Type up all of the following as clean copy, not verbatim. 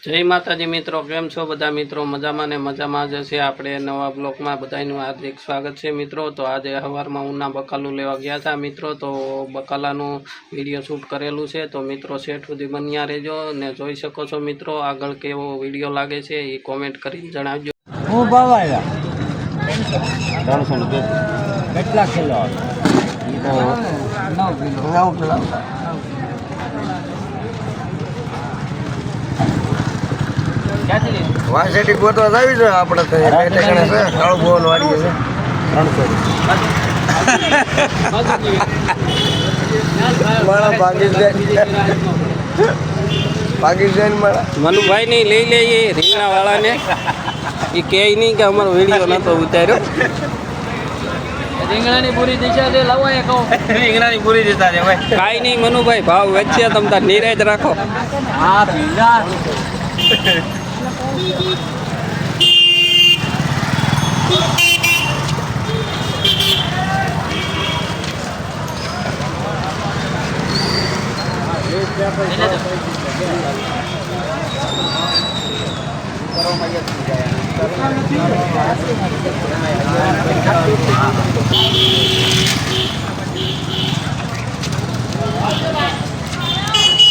જય માતાજી મિત્રો, કેમ છો બધા મિત્રો? મજામાં ને મજામાં જ છે. આપણે નવા બ્લોગમાં બધાનું હાર્દિક સ્વાગત છે મિત્રો. તો આજે સવારમાં ઉના બકાલું લેવા ગયા હતા મિત્રો. તો બકાલાનું વિડીયો શૂટ કરેલું છે. તો મિત્રો સેટ સુધી બન્યા રહેજો ને જોઈ શકો છો મિત્રો આગળ કેવો વિડીયો લાગે છે એ કોમેન્ટ કરીને જણાવજો. હું ભાવ આવ્યા 300 રૂપિયા. કેટલા કિલો? 9 કિલો. વાસેટી ગોતવા આવી છે આપણે તો ઠેકાણે છે કાળું બોલ વાળી છે 300 મારા પાકિસ્તાન મારા મનુભાઈ ની લઈ લઈએ રીંગણા વાળાને. એ કહે નહીં કે અમારો વિડીયો નતો ઉતાર્યો. રીંગણાની પૂરી દિશા છે, લાવો એ કહો. રીંગણાની પૂરી દિશા છે ભાઈ. કાંઈ નહીં મનુભાઈ, ભાવ વચ્ચે તમ તાર નિરાજ રાખો. હા ભીંડા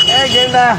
એ ગેંડા